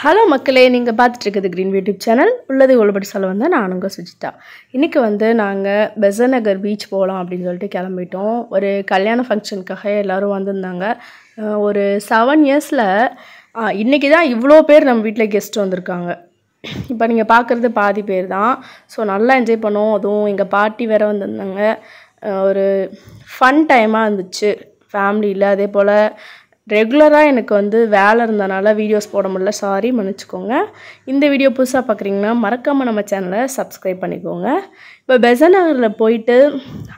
Hello மக்களே, நீங்கள் பார்த்துட்டு இருக்கிறது க்ரீன் யூடியூப் சேனல். உள்ளது ஒழுபடி சொல்ல வந்தால் நான் உங்கள் சுஜிதா. இன்றைக்கி நாங்கள் பெசன்ட் நகர் பீச் போகலாம் அப்படின்னு சொல்லிட்டு கிளம்பிட்டோம். ஒரு கல்யாண ஃபங்க்ஷனுக்காக எல்லோரும் வந்திருந்தாங்க. ஒரு 7 இயர்ஸில் இன்றைக்கி தான் இவ்வளோ பேர் நம்ம வீட்டில் கெஸ்ட் வந்திருக்காங்க. இப்போ நீங்கள் பார்க்குறது பாதி பேர் தான். ஸோ நல்லா என்ஜாய் பண்ணோம். அதுவும் எங்கள் பாட்டி வேறு வந்திருந்தாங்க. ஒரு ஃபன் டைமாக இருந்துச்சு ஃபேமிலியில். அதே போல் ரெகுலராக எனக்கு வேலை இருந்தனால வீடியோஸ் போட முடியல, சாரி, மன்னிச்சிக்கோங்க. இந்த வீடியோ புதுசாக பார்க்குறீங்கன்னா மறக்காமல் நம்ம சேனலை சப்ஸ்கிரைப் பண்ணிக்கோங்க. இப்போ பெசன்ட் நகரில் போயிட்டு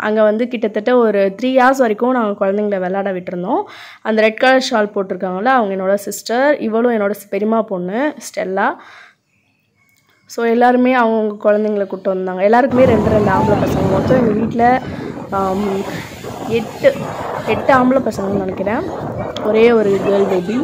அங்கே கிட்டத்தட்ட ஒரு 3 hours வரைக்கும் நாங்கள் குழந்தைங்கள விளையாட விட்டுருந்தோம். அந்த ரெட் கலர் ஷால் போட்டிருக்காங்கள, அவங்க என்னோடய சிஸ்டர், இவளும் என்னோடய பெரியம்மா பொண்ணு ஸ்டெல்லா. ஸோ எல்லாருமே அவங்க குழந்தைங்கள கூப்பிட்டு வந்தாங்க. எல்லாருக்குமே 2 ஆம்பளை பசங்க. மொத்தம் எங்கள் வீட்டில் 8 ஆம்பளை பசங்கன்னு நினைக்கிறேன். ஒரே ஒரு கேர்ள் பேபி.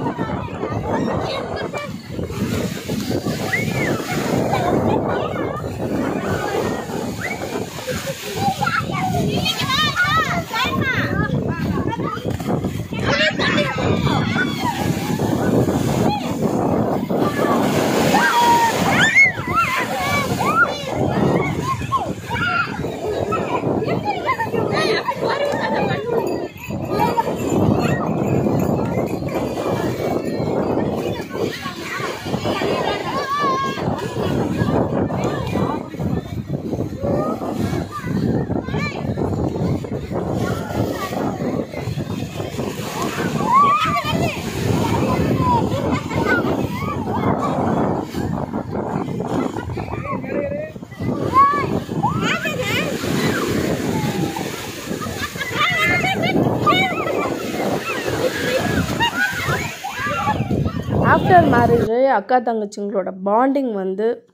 ஆஃப்டர் மேரேஜ் அக்கா தங்கச்சிங்களோட பாண்டிங்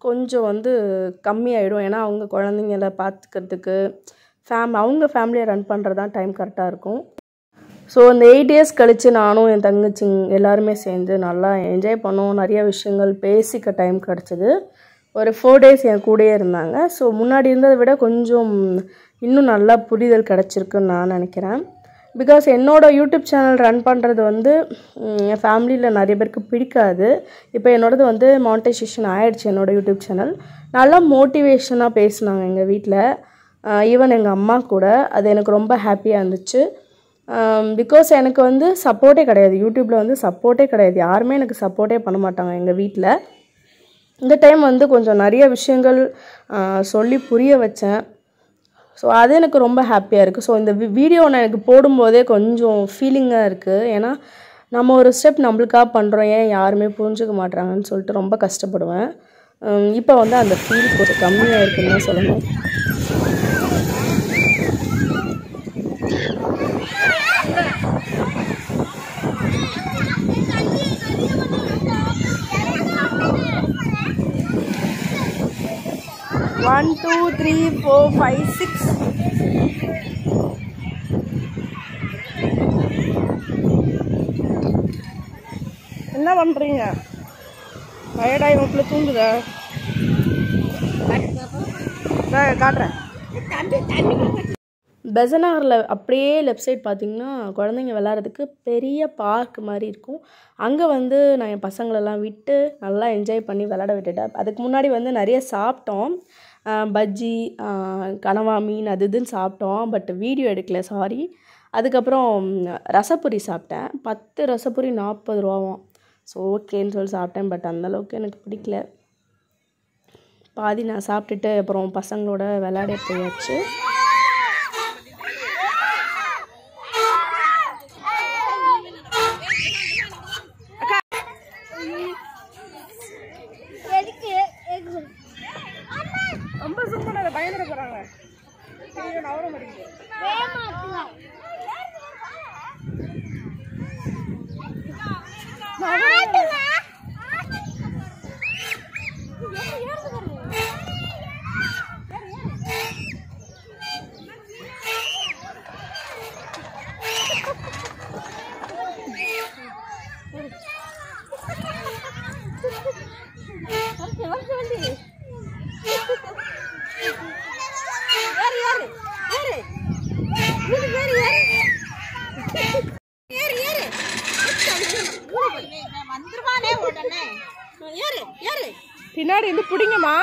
கொஞ்சம் கம்மியாயிடும். ஏன்னா அவங்க குழந்தைங்கள பார்த்துக்கிறதுக்கு அவங்க ஃபேமிலியை ரன் பண்ணுறது தான் டைம் கரெக்டாக இருக்கும். ஸோ இந்த 8 years கழித்து நானும் என் தங்கச்சிங்க எல்லாருமே சேர்ந்து நல்லா என்ஜாய் பண்ணோம். நிறைய விஷயங்கள் பேசிக்க டைம் கிடச்சிது. ஒரு 4 days என் கூடயே இருந்தாங்க. ஸோ முன்னாடி இருந்ததை விட கொஞ்சம் இன்னும் நல்லா புரிதல் கிடச்சிருக்குன்னு நான் நினைக்கிறேன். பிகாஸ் என்னோடய யூடியூப் சேனல் ரன் பண்ணுறது என் ஃபேமிலியில் நிறைய பேருக்கு பிடிக்காது. இப்போ என்னோடது மானிட்டைசேஷன் ஆகிடுச்சு என்னோடய யூடியூப் சேனல். நல்லா மோட்டிவேஷனாக பேசினாங்க எங்கள் வீட்டில், ஈவன் எங்கள் அம்மா கூட. அது எனக்கு ரொம்ப ஹாப்பியாக இருந்துச்சு. பிகாஸ் எனக்கு சப்போர்ட்டே கிடையாது, யூடியூப்பில் சப்போர்ட்டே கிடையாது. யாருமே எனக்கு சப்போர்ட்டே பண்ண மாட்டாங்க எங்கள் வீட்டில். இந்த டைம் கொஞ்சம் நிறைய விஷயங்கள் சொல்லி புரிய வச்சேன். ஸோ அது எனக்கு ரொம்ப ஹாப்பியாக இருக்குது. ஸோ இந்த வீடியோ நான் எனக்கு போடும்போதே கொஞ்சம் ஃபீலிங்காக இருக்குது. ஏன்னா நம்ம ஒரு ஸ்டெப் நம்மளுக்காக பண்ணுறோம், ஏன் யாருமே புரிஞ்சுக்க மாட்றாங்கன்னு சொல்லிட்டு ரொம்ப கஷ்டப்படுவேன். இப்போ அந்த ஃபீல் கொஞ்சம் கம்மியாக இருக்குன்னு தான் சொல்லணும். One, 2, 3, 4, 5, 6. என்ன பண்றீங்க? டயர்டாகி வீட்டுல தூங்குதா? காட்டுறேன். பெசன்ட் நகரில் அப்படியே லெஃப்ட் சைட் பார்த்தீங்கன்னா குழந்தைங்க விளையாடுறதுக்கு பெரிய பார்க் மாதிரி இருக்கும். அங்கே நான் என் பசங்களெல்லாம் விட்டு நல்லா என்ஜாய் பண்ணி விளையாட விட்டுட்டேன். அதுக்கு முன்னாடி நிறைய சாப்பிட்டோம். பஜ்ஜி, கனவா மீன், அது இதுன்னு சாப்பிட்டோம். பட் வீடியோ எடுக்கல, சாரி. அதுக்கப்புறம் ரசப்பொரி சாப்பிட்டேன். 10 ரசப்பொரி 40 ரூபாவும். ஸோ ஓகேன்னு சொல்லி சாப்பிட்டேன். பட் அந்தளவுக்கு எனக்கு பிடிக்கல. பாதி நான் சாப்பிட்டுட்டு அப்புறம் பசங்களோட விளையாட போயாச்சு. ரொம்ப சூப்பராக பயந்துட போகிறாங்க. நவர மாட்டேங்குது. பின்னாடி இருந்து பிடிங்கம்மா.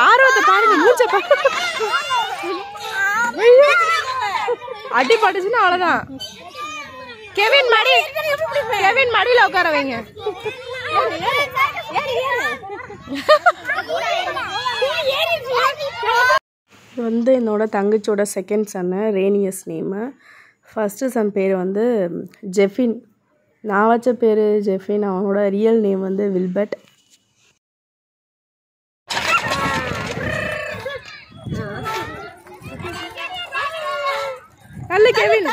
ஆர்வத்தை பாருங்க, மூச்ச அடி பட்டுச்சுன்னா அவ்வளவுதான். கெவின் மடியில உட்கார வைங்க. இது வந்து என்னோட தங்கச்சியோட செகண்ட் சன்னு, ரேனியஸ் நேமு. ஃபஸ்ட்டு சன் பேர் வந்து ஜெஃபின். நான் வச்ச பேர் ஜெஃபின். அவனோட ரியல் நேம் வந்து வில்பர்ட். நல்ல கெவின்.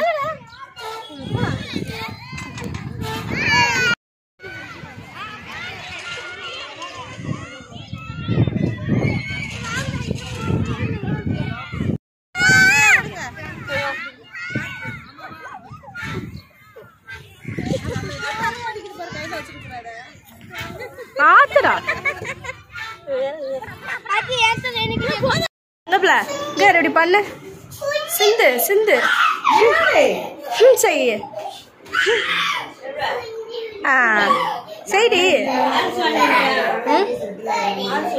ஆத்தரா இப்படி பண்ணு. சிந்து சிந்து செய்ய செய்டி.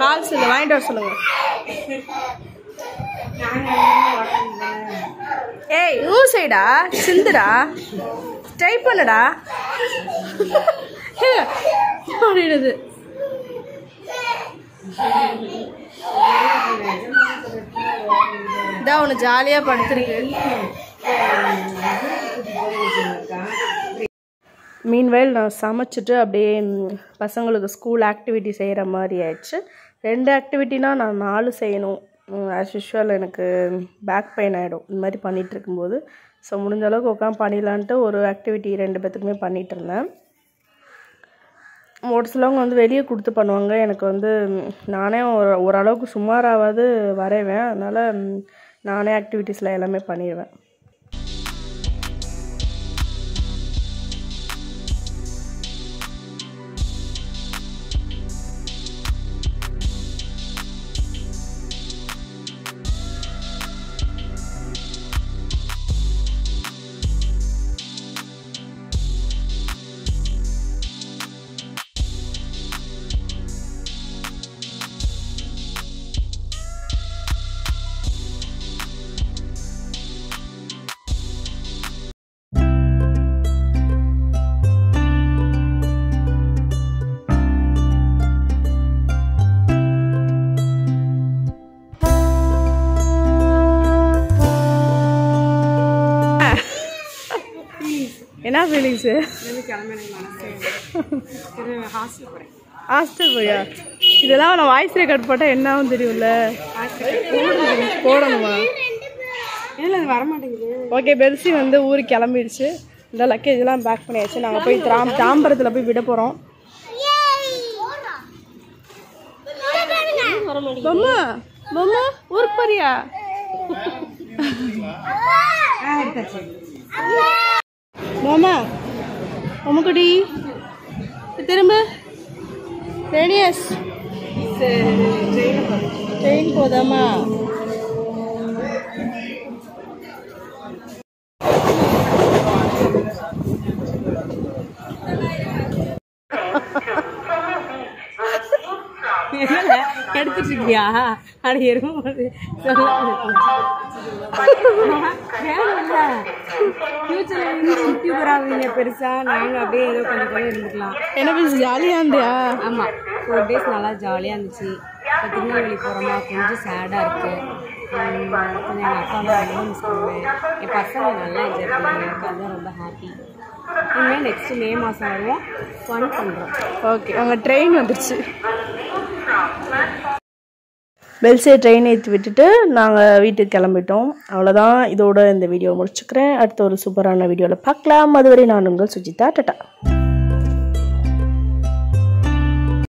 ஆள் சொல்லு, வாங்கிட்டு வர சொல்லுங்க. ஏய் ஊ சைடா சிந்துடா, ட்ரை பண்ணுடா அப்படிடுது. இதான் ஒன்று ஜாலியாக படுத்துருக்கு. மீன்வயல் நான் சமைச்சிட்டு அப்படியே பசங்களுக்கு ஸ்கூல் ஆக்டிவிட்டி செய்கிற மாதிரி ஆயிடுச்சு. 2 ஆக்டிவிட்டினா நான் 4 செய்யணும். ஆஸ் யூஷுவல் எனக்கு பேக் பெயின் ஆகிடும் இந்த மாதிரி பண்ணிகிட்டு இருக்கும்போது. ஸோ முடிஞ்ச அளவுக்கு உட்காந்து பண்ணிடலான்ட்டு ஒரு ஆக்டிவிட்டி 2 பேத்துக்குமே பண்ணிகிட்டு இருந்தேன். ஒரு சிலவங்க வந்து வெளியே கொடுத்து பண்ணுவாங்க. எனக்கு வந்து நானே ஓரளவுக்கு சுமாராவது வரைவேன். அதனால் நானே ஆக்டிவிட்டீஸில் எல்லாமே பண்ணிடுவேன். என்ன ஃபீலிங்ஸு? ஹாஸ்டல் போயா? இதெல்லாம் நான் வாய்ஸ் ரெக்கார்ட் போட்டால் என்ன ஆகும் தெரியும்ல? போடணுமா? இல்லை அது வரமாட்டேங்குது. ஓகே, பெல்சி வந்து ஊருக்கு கிளம்பிடுச்சு. இந்த லக்கேஜெலாம் பேக் பண்ணியாச்சு. நாங்கள் போய் தாம்பரத்தில் போய் விட போகிறோம். பொம்மா பொம்மா ஊருக்கு போறியா? மாமா உமக்குடி திரும்ப ரேனியஸ் ட்ரெயின் போதாமா? எடுத்துட்டு இருக்கியா? அது எறும்போது ஃபியூச்சர்ல பெருசா நாங்க அப்படியே ஏதோ கொஞ்சம் கொஞ்சம் இருந்துக்கலாம். என்ன பேச ஜாலியா இருந்தியா? ஆமா, 4 days நல்லா ஜாலியா இருந்துச்சு. இப்போ திருநெல்வேலி போறோமா, கொஞ்சம் சேடா இருக்கு. கொஞ்சம் எங்கள் அப்பா அம்மா ரொம்ப மிஸ் பண்ணுவேன். என் பசங்க நல்லா என்ஜாய் பண்ணுவாங்க. எனக்கு அதுதான் ரொம்ப ஹாப்பி. இனிமேல் நெக்ஸ்ட் மே மாதம் வருவோம், ஃபன் பண்ணுறோம். ஓகே, அங்கே ட்ரெயின் வந்துடுச்சு. பெல்ஸே ட்ரெயின் ஏற்றி விட்டுட்டு நாங்கள் வீட்டுக்கு கிளம்பிட்டோம். அவ்வளோதான், இதோட இந்த வீடியோ முடிச்சுக்கிறேன். அடுத்த ஒரு சூப்பரான வீடியோவில் பார்க்கலாம். அதுவரை நான் உங்கள் சுஜிதா. டாடா.